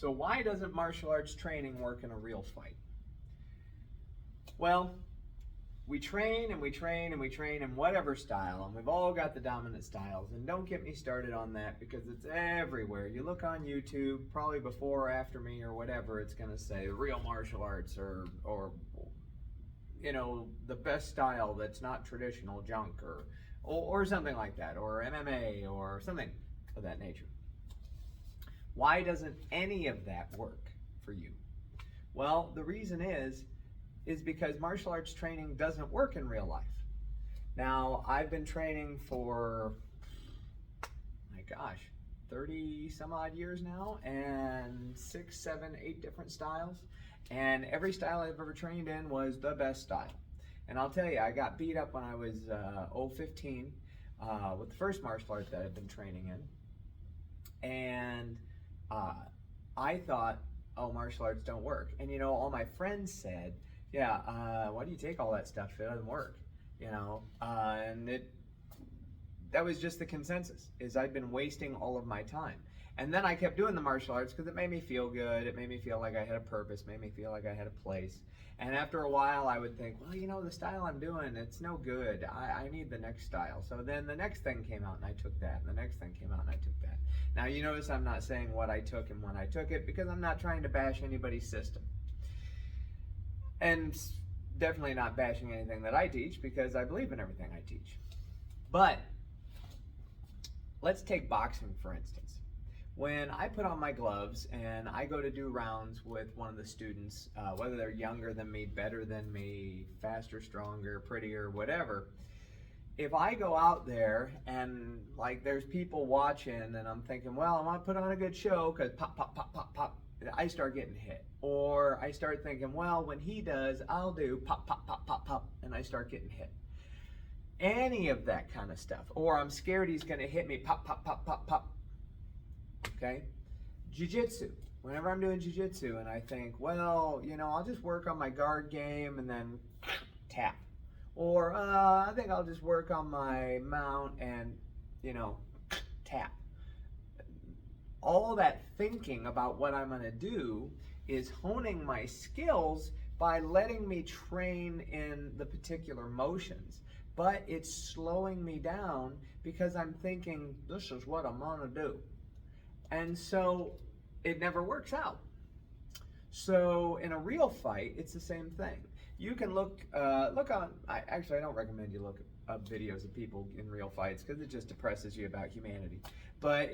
So why doesn't martial arts training work in a real fight? Well, we train and we train and we train in whatever style, and we've all got the dominant styles. And don't get me started on that because it's everywhere. You look on YouTube, probably before or after me or whatever, it's going to say real martial arts or you know, the best style that's not traditional junk or something like that, or MMA or something of that nature. Why doesn't any of that work for you? Well, the reason is because martial arts training doesn't work in real life. Now, I've been training for, my gosh, 30 some odd years now, and 6, 7, 8 different styles. And every style I've ever trained in was the best style. And I'll tell you, I got beat up when I was 15 with the first martial art that I've been training in. And I thought, oh, martial arts don't work. And you know, all my friends said, yeah, why do you take all that stuff? It doesn't work, you know. And that was just the consensus, is I'd been wasting all of my time. And then I kept doing the martial arts because it made me feel good. It made me feel like I had a purpose, made me feel like I had a place. And after a while, I would think, well, you know, the style I'm doing, it's no good. I need the next style. So then the next thing came out and I took that. And the next thing came out and I took that. Now, you notice I'm not saying what I took and when I took it because I'm not trying to bash anybody's system. And definitely not bashing anything that I teach because I believe in everything I teach. But let's take boxing, for instance. When I put on my gloves and I go to do rounds with one of the students, whether they're younger than me, better than me, faster, stronger, prettier, whatever, if I go out there and like there's people watching and I'm thinking, well, I want to put on a good show because pop, pop, pop, pop, pop, I start getting hit. Or I start thinking, well, when he does, I'll do pop, pop, pop, pop, pop, and I start getting hit. Any of that kind of stuff. Or I'm scared he's going to hit me, pop, pop, pop, pop, pop. Okay? Jiu-jitsu. Whenever I'm doing jiu-jitsu and I think, well, you know, I'll just work on my guard game and then tap. Or I think I'll just work on my mount and, you know, tap. All that thinking about what I'm going to do is honing my skills by letting me train in the particular motions. But it's slowing me down because I'm thinking, this is what I'm going to do. And so it never works out. So in a real fight, it's the same thing. You can look on, I don't recommend you look up videos of people in real fights because it just depresses you about humanity. But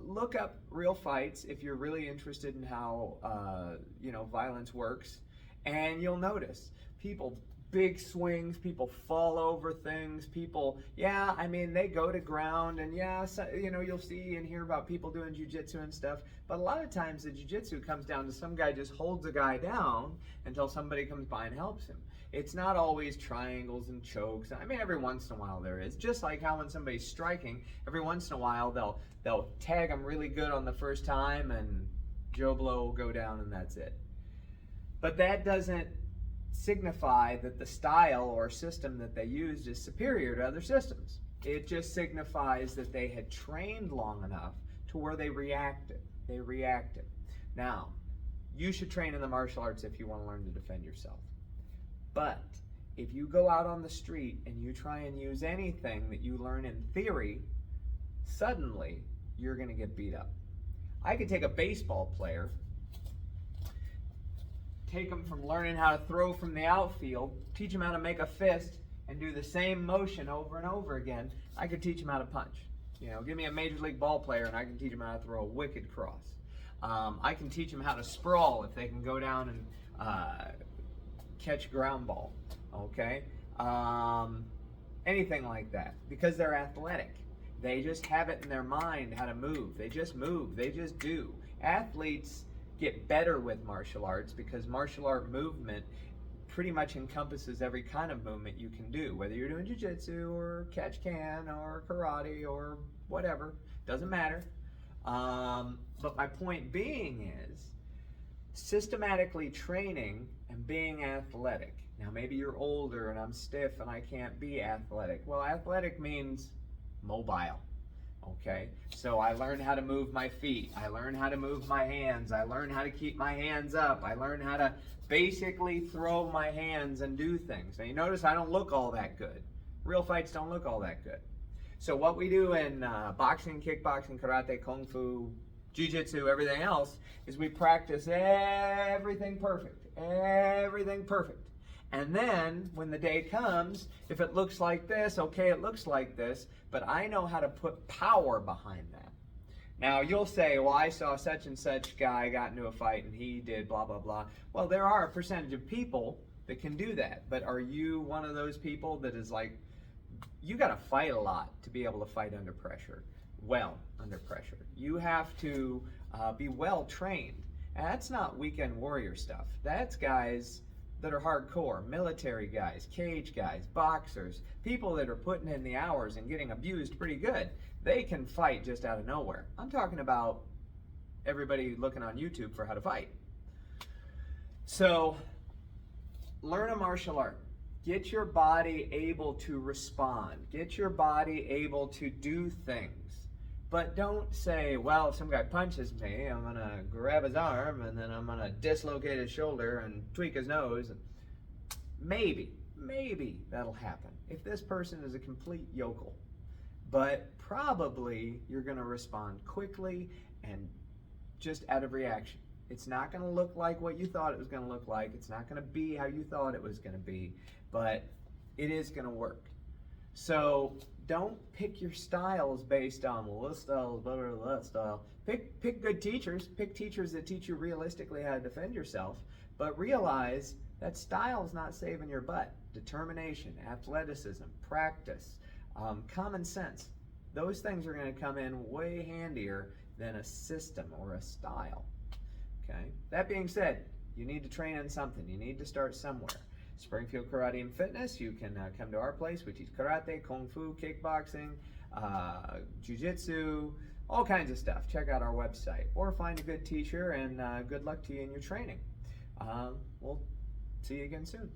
look up real fights if you're really interested in how, you know, violence works. And you'll notice people, big swings, people fall over things, people, yeah, I mean, they go to ground, and yeah, so, you know, you'll see and hear about people doing jiu-jitsu and stuff, but a lot of times the jiu-jitsu comes down to some guy just holds a guy down until somebody comes by and helps him. It's not always triangles and chokes. I mean, every once in a while there is. Just like how when somebody's striking, every once in a while they'll tag them really good on the first time, and Joe Blow will go down, and that's it. But that doesn't signify that the style or system that they used is superior to other systems. It just signifies that they had trained long enough to where they reacted. Now, you should train in the martial arts if you want to learn to defend yourself. But if you go out on the street and you try and use anything that you learn in theory, suddenly you're going to get beat up. I could take a baseball player, take them from learning how to throw from the outfield, teach them how to make a fist, and do the same motion over and over again. I could teach them how to punch. You know, give me a major league ball player and I can teach them how to throw a wicked cross. I can teach them how to sprawl if they can go down and catch ground ball. Okay? Anything like that, because they're athletic. They just have it in their mind how to move. They just move. They just do. Athletes get better with martial arts because martial art movement pretty much encompasses every kind of movement you can do, whether you're doing jiu-jitsu or catch-can or karate or whatever, doesn't matter. But my point being is systematically training and being athletic. Now maybe you're older and I'm stiff and I can't be athletic. Well, athletic means mobile. Okay, so I learned how to move my feet, I learned how to move my hands, I learned how to keep my hands up, I learned how to basically throw my hands and do things. Now you notice I don't look all that good. Real fights don't look all that good. So what we do in boxing, kickboxing, karate, kung fu, jiu-jitsu, everything else, is we practice everything perfect, everything perfect. And then when the day comes, if it looks like this, okay, it looks like this, but I know how to put power behind that. Now you'll say, well, I saw such and such guy got into a fight and he did blah, blah, blah. Well, there are a percentage of people that can do that, but are you one of those people that is like, you got to fight a lot to be able to fight under pressure, well under pressure. You have to be well trained. And that's not weekend warrior stuff. That's guys that are hardcore, military guys, cage guys, boxers, people that are putting in the hours and getting abused pretty good. They can fight just out of nowhere. I'm talking about everybody looking on YouTube for how to fight. So learn a martial art. Get your body able to respond. Get your body able to do things. But don't say, well, if some guy punches me, I'm going to grab his arm and then I'm going to dislocate his shoulder and tweak his nose. Maybe that'll happen if this person is a complete yokel. But probably you're going to respond quickly and just out of reaction. It's not going to look like what you thought it was going to look like. It's not going to be how you thought it was going to be, but it is going to work. So don't pick your styles based on, well, this style is better than that style. Pick good teachers. Pick teachers that teach you realistically how to defend yourself, but realize that style is not saving your butt. Determination, athleticism, practice, common sense. Those things are going to come in way handier than a system or a style. Okay. That being said, you need to train in something. You need to start somewhere. Springfield Karate and Fitness, you can come to our place. We teach karate, kung fu, kickboxing, jiu-jitsu, all kinds of stuff. Check out our website or find a good teacher, and good luck to you in your training. We'll see you again soon.